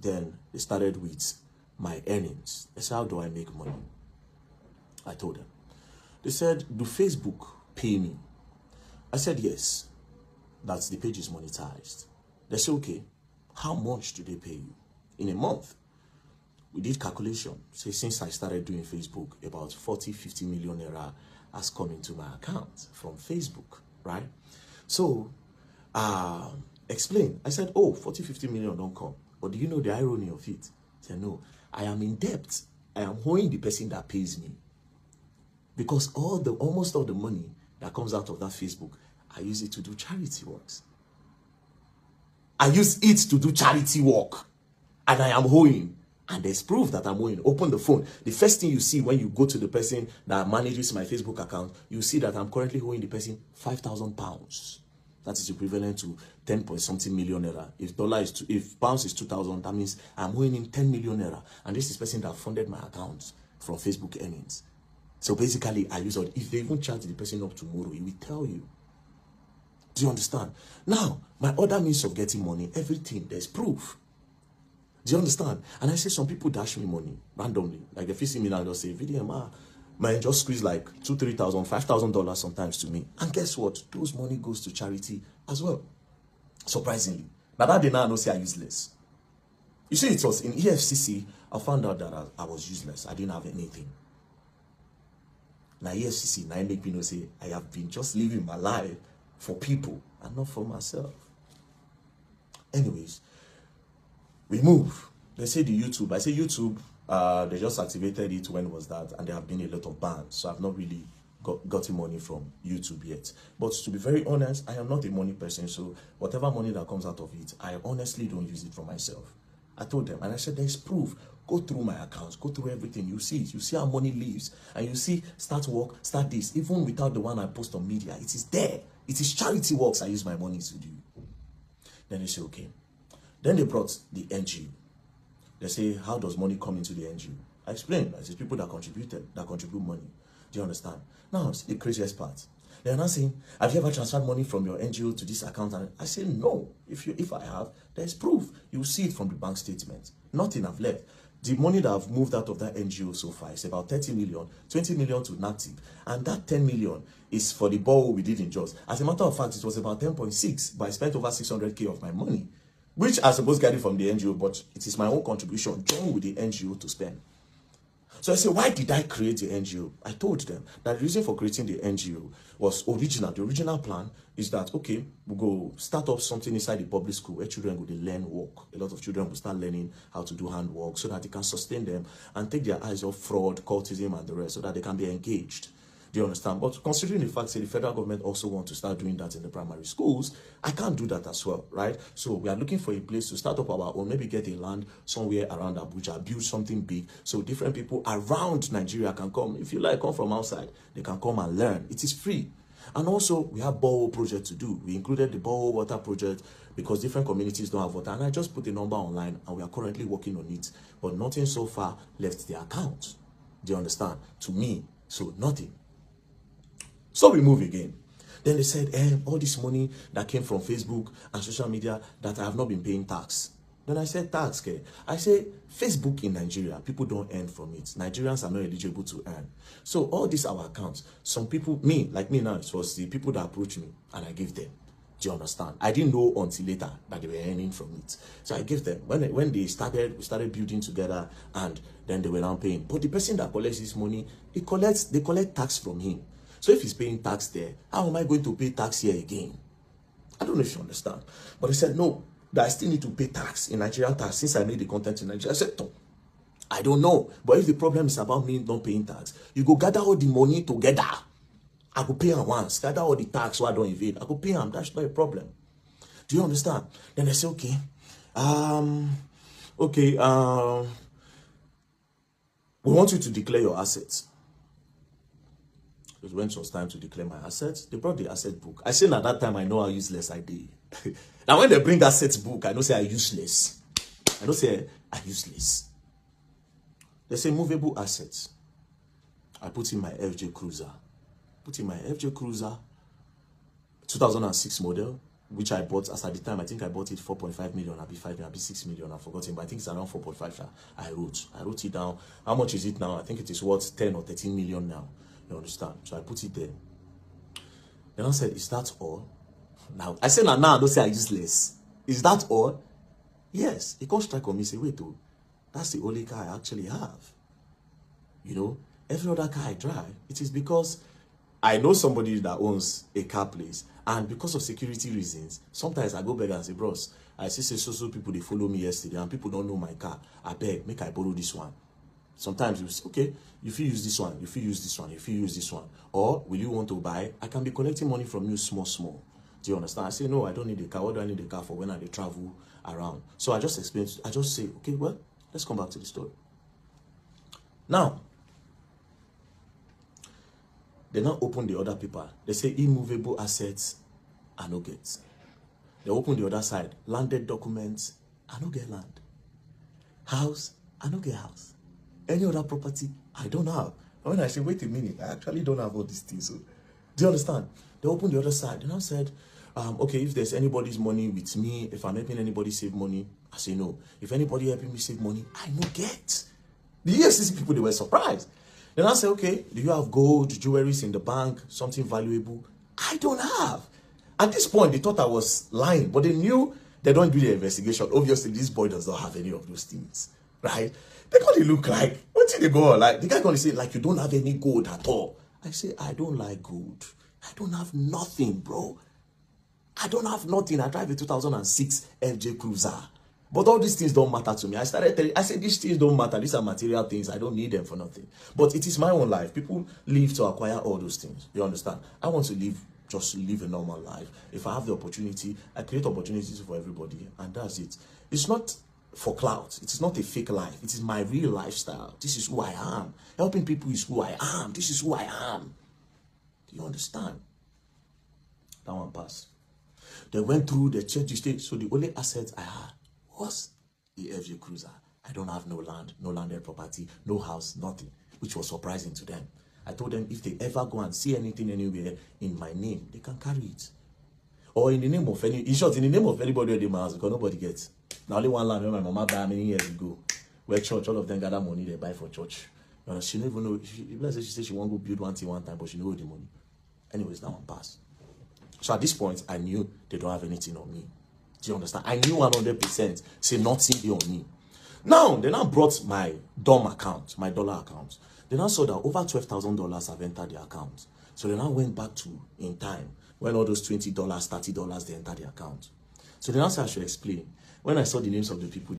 Then they started with my earnings. They said, how do I make money? I told them. They said, do Facebook pay me? I said, yes. That's the page is monetized. They said, okay, how much do they pay you in a month? We did calculation. Say, since I started doing Facebook, about 40-50 million naira has come into my account from Facebook, right? So, explain. I said, oh, 40-50 million don't come. But do you know the irony of it? I said, no, I am in debt. I am owing the person that pays me. Because almost all the money that comes out of that Facebook, I use it to do charity works. I use it to do charity work. And I am owing. And there's proof that I'm owing. Open the phone. The first thing you see when you go to the person that manages my Facebook account, you see that I'm currently owing the person £5,000. That is equivalent to 10 point something million naira. If pounds is 2,000, that means I'm owing him 10 million naira. And this is the person that funded my account from Facebook earnings. So basically, I use it. If they even charge the person up tomorrow, he will tell you. Do you understand? Now, my other means of getting money, everything, there's proof. Do you understand? And I say some people dash me money randomly. Like if you see me now, they'll say, VDM, man, just squeeze like $2,000, $3,000, $5,000 sometimes to me. And guess what? Those money goes to charity as well. Surprisingly. But that day now, I know say I useless. You see, it was in EFcc, I found out that I was useless. I didn't have anything. Now EFcc, now make me know say, I have been just living my life for people and not for myself. Anyways, we move. They say the YouTube. I say YouTube, they just activated it. When was that? And there have been a lot of bans. So I've not really gotten money from YouTube yet. But to be very honest, I am not a money person. So whatever money that comes out of it, I honestly don't use it for myself. I told them, and I said, there's proof. Go through my accounts, go through everything. You see it. You see how money leaves. And you see, start work, start this. Even without the one I post on media, it is there. It is charity works I use my money to do. Then they say, okay. Then they brought the NGO. They say, how does money come into the NGO? I explained. I said, people that contribute money. Do you understand? Now, see the craziest part. They are not saying, have you ever transferred money from your NGO to this account? And I say, no. If I have, there's proof. You will see it from the bank statement. Nothing I've left. The money that I've moved out of that NGO so far is about 30 million, 20 million to NATIP. And that 10 million is for the borrow we did in Jos. As a matter of fact, it was about 10.6, but I spent over 600K of my money, which I suppose get it from the NGO, but it is my own contribution, joined with the NGO to spend. So I said, why did I create the NGO? I told them that the reason for creating the NGO was original. The original plan is that, okay, we'll go start up something inside the public school where children will learn work. A lot of children will start learning how to do handwork so that they can sustain them and take their eyes off fraud, cultism, and the rest so that they can be engaged. Do you understand? But considering the fact that the federal government also wants to start doing that in the primary schools, I can't do that as well, right? So we are looking for a place to start up our own, maybe get a land somewhere around Abuja, build something big, so different people around Nigeria can come. If you like, come from outside, they can come and learn. It is free. And also, we have borehole project to do. We included the borehole water project because different communities don't have water. And I just put a number online, and we are currently working on it. But nothing so far left the account. Do you understand? To me, so nothing. So we move again. Then they said, all this money that came from Facebook and social media that I have not been paying tax. Then I said, tax, okay? I say, Facebook in Nigeria, people don't earn from it. Nigerians are not eligible to earn. So all these our accounts, some people, like me now, it was the people that approached me and I gave them. Do you understand? I didn't know until later that they were earning from it. So I gave them. When they started, we started building together and then they were now paying. But the person that collects this money, they collect tax from him. So if he's paying tax there, how am I going to pay tax here again? I don't know if you understand. But he said, no, that I still need to pay tax in Nigerian tax since I made the content in Nigeria. I said, no, I don't know. But if the problem is about me not paying tax, you go gather all the money together. I go pay him once. Gather all the tax so I don't evade. I go pay him. That's not a problem. Do you understand? Then I say, okay. We want you to declare your assets. It went was time to declare my assets. They brought the asset book. I said at that time I know how useless I did. Now when they bring assets book, I know say I useless. I know say I useless. They say movable assets. I put in my FJ Cruiser. 2006 model. which I bought as at the time. I think I bought it 4.5 million, I'll be 5 million, I'll be 6 million, I've forgotten, but I think it's around 4.5. I wrote it down. How much is it now? I think it is worth 10 or 13 million now. You understand? So I put it there. Then I said, is that all? Now I said, now I don't say I use less. Is that all? Yes. He can't strike on me, say, wait, oh, that's the only car I actually have. You know, every other car I drive, it is because I know somebody that owns a car place, and because of security reasons, sometimes I go back and say, bros, I see so people, they follow me yesterday, and people don't know my car. I beg, make I borrow this one. Sometimes you say, okay, if you use this one, if you use this one, if you use this one, or will you want to buy? I can be collecting money from you small. Do you understand? I say, no, I don't need a car. What do I need a car for when I travel around? So I just explain, I just say, okay, well, let's come back to the story. Now, they now open the other paper. They say immovable assets, I no get. They open the other side. Landed documents, I no get land. House, I no get house. Any other property, I don't have. And when I say, wait a minute, I actually don't have all these things. So, do you understand? They open the other side. They now said, okay, if there's anybody's money with me, if I'm helping anybody save money, I say no. If anybody helping me save money, I no get. The EFcc people, they were surprised. Then I say, okay, do you have gold, jewelries in the bank, something valuable? I don't have. At this point, they thought I was lying, but they knew they don't do the investigation. Obviously, this boy does not have any of those things, right? They gonna look like, what did they go on? Like, the guy gonna say, like, you don't have any gold at all. I say, I don't like gold. I don't have nothing, bro. I don't have nothing. I drive a 2006 FJ Cruiser. But all these things don't matter to me. I started telling, I said, these things don't matter. These are material things. I don't need them for nothing. But it is my own life. People live to acquire all those things. You understand? I want to just live a normal life. If I have the opportunity, I create opportunities for everybody. And that's it. It's not for clout. It is not a fake life. It is my real lifestyle. This is who I am. Helping people is who I am. This is who I am. Do you understand? That one passed. They went through, they checked the state. So the only assets I had was the FJ Cruiser. I don't have no land, no landed property, no house, nothing, which was surprising to them. I told them if they ever go and see anything anywhere in my name, they can carry it. Or in the name of any, in short, in the name of anybody in my house, because nobody gets. Now only one land where my mama died many years ago, where church, all of them gather money they buy for church. You know, she never know, she said she won't go build one thing one time, but she know the money. Anyways, that one passed. So at this point, I knew they don't have anything on me. Do you understand? I knew 100%, say nothing on me. Now, they now brought my DOM account, my dollar account. They now saw that over $12,000 have entered the account. So they now went back to in time, when all those $20, $30, they entered the account. So they now said I should explain. When I saw the names of the people,